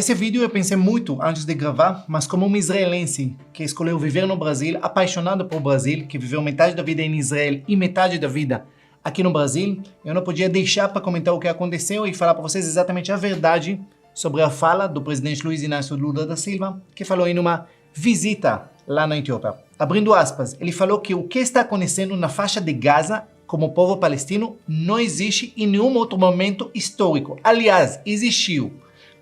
Esse vídeo eu pensei muito antes de gravar, mas como um israelense que escolheu viver no Brasil, apaixonado por Brasil, que viveu metade da vida em Israel e metade da vida aqui no Brasil, eu não podia deixar para comentar o que aconteceu e falar para vocês exatamente a verdade sobre a fala do presidente Luiz Inácio Lula da Silva, que falou em uma visita lá na Etiópia. Abrindo aspas, ele falou que o que está acontecendo na faixa de Gaza como povo palestino não existe em nenhum outro momento histórico. Aliás, existiu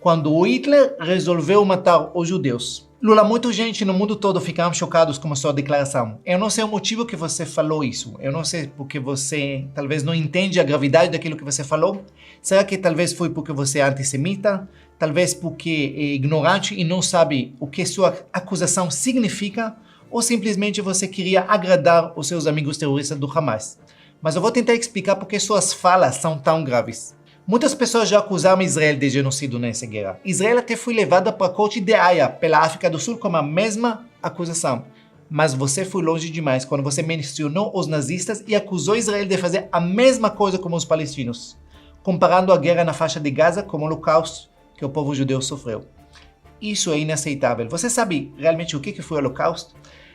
quando o Hitler resolveu matar os judeus. Lula, muita gente no mundo todo ficaram chocados com a sua declaração. Eu não sei o motivo que você falou isso. Eu não sei porque você talvez não entende a gravidade daquilo que você falou. Será que talvez foi porque você é antissemita? Talvez porque é ignorante e não sabe o que sua acusação significa? Ou simplesmente você queria agradar os seus amigos terroristas do Hamas? Mas eu vou tentar explicar por que suas falas são tão graves. Muitas pessoas já acusaram Israel de genocídio nessa guerra. Israel até foi levada para a corte de Haia, pela África do Sul, com a mesma acusação. Mas você foi longe demais quando você mencionou os nazistas e acusou Israel de fazer a mesma coisa como os palestinos, comparando a guerra na faixa de Gaza com o holocausto que o povo judeu sofreu. Isso é inaceitável. Você sabe realmente o que foi o holocausto?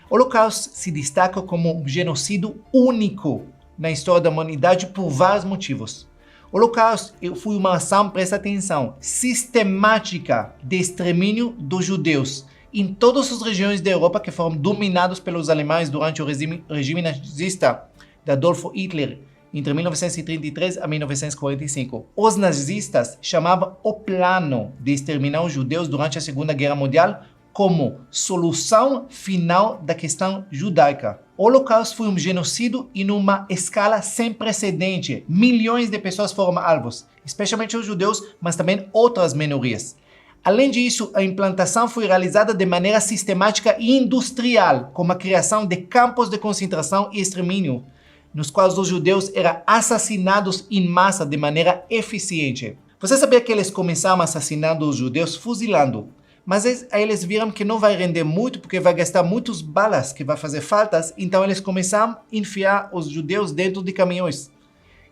O holocausto se destaca como um genocídio único na história da humanidade por vários motivos. O Holocausto foi uma ação, presta atenção, sistemática de extermínio dos judeus em todas as regiões da Europa que foram dominadas pelos alemães durante o regime nazista de Adolf Hitler entre 1933 a 1945. Os nazistas chamavam o plano de exterminar os judeus durante a Segunda Guerra Mundial como solução final da questão judaica. O Holocausto foi um genocídio em uma escala sem precedente. Milhões de pessoas foram alvos, especialmente os judeus, mas também outras minorias. Além disso, a implantação foi realizada de maneira sistemática e industrial, com a criação de campos de concentração e extermínio, nos quais os judeus eram assassinados em massa de maneira eficiente. Você sabia que eles começaram assassinando os judeus fuzilando? Mas aí eles viram que não vai render muito, porque vai gastar muitas balas que vai fazer faltas, então eles começaram a enfiar os judeus dentro de caminhões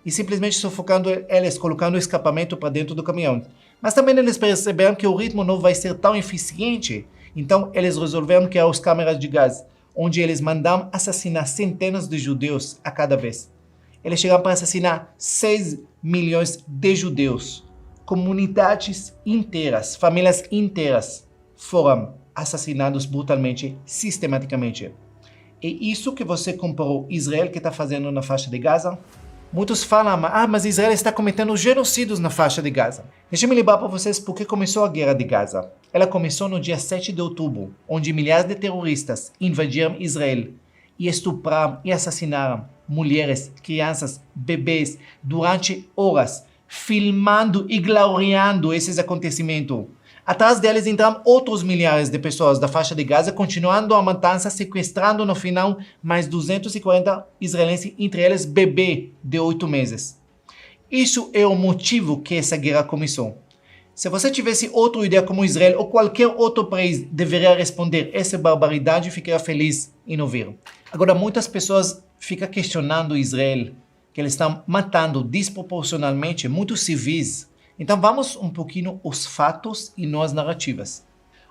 e simplesmente sufocando eles, colocando o escapamento para dentro do caminhão. Mas também eles perceberam que o ritmo não vai ser tão eficiente, então eles resolveram criar as câmeras de gás, onde eles mandaram assassinar centenas de judeus a cada vez. Eles chegaram para assassinar 6 milhões de judeus. Comunidades inteiras, famílias inteiras foram assassinados brutalmente, sistematicamente. É isso que você comparou Israel que está fazendo na faixa de Gaza? Muitos falam, mas Israel está cometendo genocídios na faixa de Gaza. Deixa-me lembrar para vocês por que começou a guerra de Gaza. Ela começou no dia 7 de outubro, onde milhares de terroristas invadiram Israel e estupraram e assassinaram mulheres, crianças, bebês durante horas, filmando e gloriando esses acontecimentos. Atrás deles entraram outros milhares de pessoas da faixa de Gaza, continuando a matança, sequestrando no final mais 240 israelenses, entre eles bebê de 8 meses. Isso é o motivo que essa guerra começou. Se você tivesse outra ideia como Israel ou qualquer outro país deveria responder essa barbaridade, ficaria feliz em ouvir. Agora, muitas pessoas ficam questionando Israel, que eles estão matando desproporcionalmente muitos civis. Então vamos um pouquinho aos fatos e não às narrativas.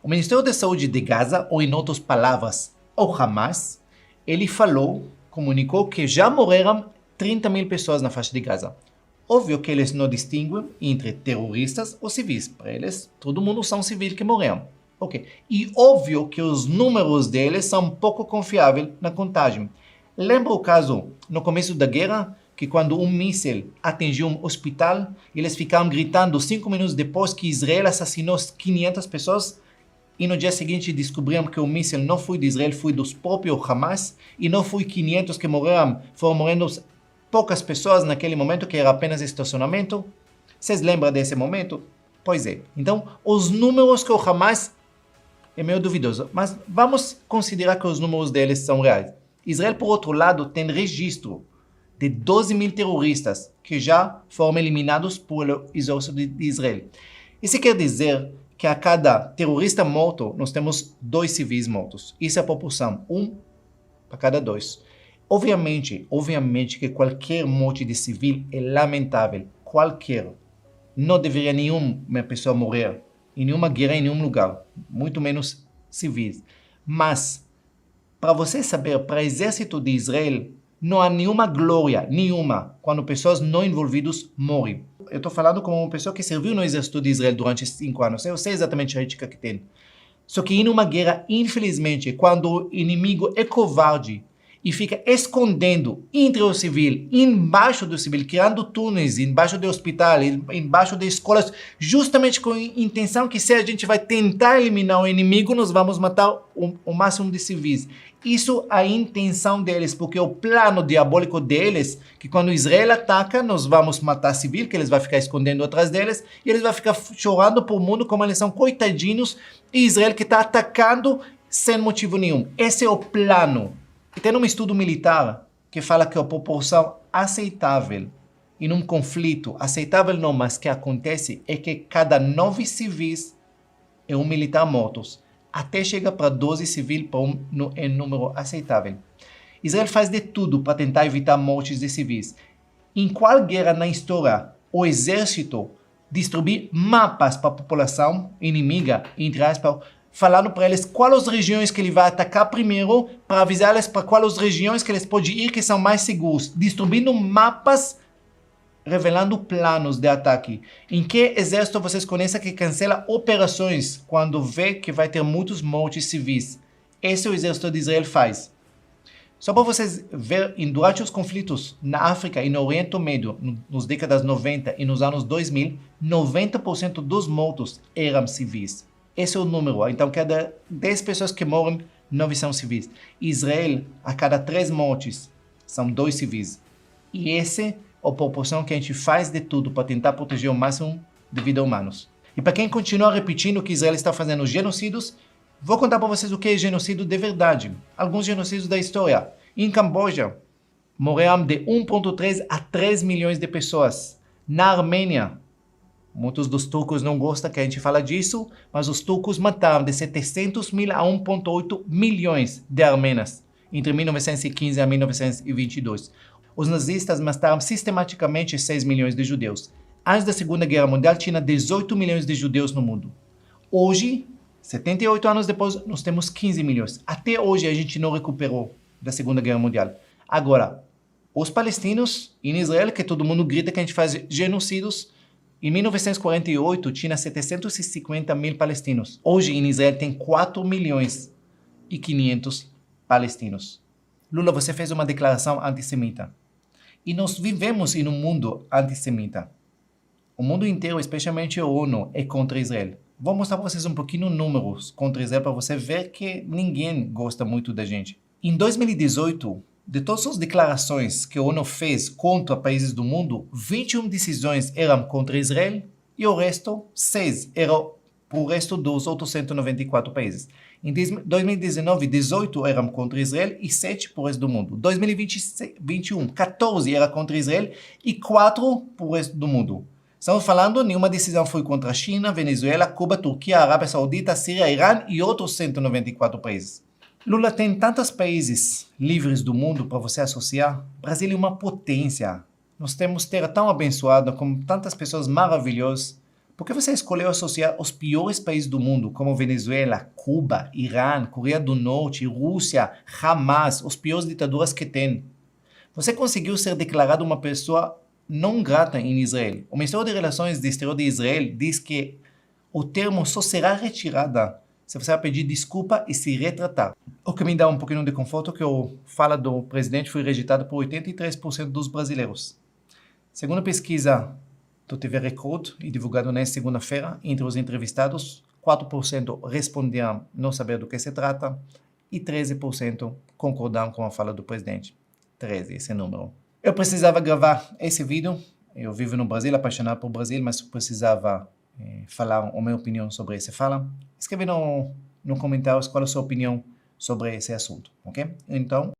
O Ministério da Saúde de Gaza, ou em outras palavras, o Hamas, ele comunicou que já morreram 30 mil pessoas na faixa de Gaza. Óbvio que eles não distinguem entre terroristas ou civis. Para eles, todo mundo são civis que morreram. Ok. E óbvio que os números deles são pouco confiáveis na contagem. Lembra o caso no começo da guerra, que quando um míssil atingiu um hospital, eles ficaram gritando 5 minutos depois que Israel assassinou 500 pessoas, e no dia seguinte descobriram que o míssil não foi de Israel, foi dos próprios Hamas, e não foi 500 que morreram, foram morrendo poucas pessoas naquele momento, que era apenas estacionamento. Vocês lembram desse momento? Pois é. Então, os números que o Hamas é meio duvidoso, mas vamos considerar que os números deles são reais. Israel, por outro lado, tem registro de 12 mil terroristas que já foram eliminados pelo exército de Israel. Isso quer dizer que a cada terrorista morto, nós temos 2 civis mortos. Isso é a proporção, 1 para cada 2. Obviamente que qualquer morte de civil é lamentável. Qualquer. Não deveria nenhuma pessoa morrer em nenhuma guerra, em nenhum lugar, muito menos civis. Mas, para você saber, para o exército de Israel, não há nenhuma glória, nenhuma, quando pessoas não envolvidas morrem. Eu estou falando como uma pessoa que serviu no exército de Israel durante 5 anos. Eu sei exatamente a ética que tem. Só que em uma guerra, infelizmente, quando o inimigo é covarde e fica escondendo entre o civil, embaixo do civil, criando túneis, embaixo do hospital, embaixo de escolas, justamente com a intenção que se a gente vai tentar eliminar o inimigo, nós vamos matar o máximo de civis. Isso é a intenção deles, porque o plano diabólico deles, que quando Israel ataca, nós vamos matar civil, que eles vão ficar escondendo atrás deles, e eles vão ficar chorando por mundo como eles são coitadinhos, e Israel que está atacando sem motivo nenhum. Esse é o plano. E tem um estudo militar que fala que a proporção aceitável em um conflito, aceitável não, mas que acontece, é que cada 9 civis é um militar mortos, até chegar para 12 civis para um número aceitável. Israel faz de tudo para tentar evitar mortes de civis. Em qual guerra na história o exército distribui mapas para a população inimiga, entre aspas, falando para eles quais as regiões que ele vai atacar primeiro, para avisar eles para quais as regiões que eles podem ir que são mais seguros, distribuindo mapas, revelando planos de ataque. Em que exército vocês conhecem que cancela operações quando vê que vai ter muitos mortes civis? Esse o exército de Israel faz. Só para vocês verem, durante os conflitos na África e no Oriente Médio, nos décadas 90 e nos anos 2000, 90% dos mortos eram civis. Esse é o número. Então, cada 10 pessoas que morrem, 9 são civis. Israel, a cada 3 mortes, são 2 civis. E essa é a proporção que a gente faz de tudo para tentar proteger o máximo de vidas humanas. E para quem continua repetindo que Israel está fazendo genocídios, vou contar para vocês o que é genocídio de verdade. Alguns genocídios da história. Em Camboja, morreram de 1,3 a 3 milhões de pessoas. Na Armênia, muitos dos turcos não gostam que a gente fala disso, mas os turcos mataram de 700 mil a 1,8 milhões de armenas entre 1915 a 1922. Os nazistas mataram sistematicamente 6 milhões de judeus. Antes da Segunda Guerra Mundial, tinha 18 milhões de judeus no mundo. Hoje, 78 anos depois, nós temos 15 milhões. Até hoje a gente não recuperou da Segunda Guerra Mundial. Agora, os palestinos em Israel, que todo mundo grita que a gente faz genocídios, em 1948 tinha 750 mil palestinos. Hoje em Israel tem 4 milhões e 500 palestinos. Lula, você fez uma declaração antissemita. E nós vivemos em um mundo antissemita. O mundo inteiro, especialmente a ONU, é contra Israel. Vou mostrar para vocês um pouquinho números contra Israel para você ver que ninguém gosta muito da gente. Em 2018, de todas as declarações que a ONU fez contra países do mundo, 21 decisões eram contra Israel e o resto, 6 eram para o resto dos outros 194 países. Em 2019, 18 eram contra Israel e 7 para o resto do mundo. 2021, 14 eram contra Israel e 4 para o resto do mundo. Estamos falando, nenhuma decisão foi contra a China, Venezuela, Cuba, Turquia, Arábia Saudita, Síria, Irã e outros 194 países. Lula tem tantos países livres do mundo para você associar. O Brasil é uma potência. Nós temos terra tão abençoada, com tantas pessoas maravilhosas. Por que você escolheu associar os piores países do mundo, como Venezuela, Cuba, Irã, Coreia do Norte, Rússia, Hamas, os piores ditaduras que tem? Você conseguiu ser declarado uma pessoa não grata em Israel. O Ministério de Relações Exteriores de Israel diz que o termo só será retirado se você vai pedir desculpa e se retratar. O que me dá um pouquinho de conforto é que a fala do presidente foi rejeitada por 83% dos brasileiros. Segundo a pesquisa do TV Record e divulgado nesta segunda-feira, entre os entrevistados, 4% responderam não saber do que se trata e 13% concordaram com a fala do presidente. 13, esse número. Eu precisava gravar esse vídeo. Eu vivo no Brasil, apaixonado por Brasil, mas precisava falar a minha opinião sobre essa fala. Escreve no comentários qual é a sua opinião sobre esse assunto, ok? Então,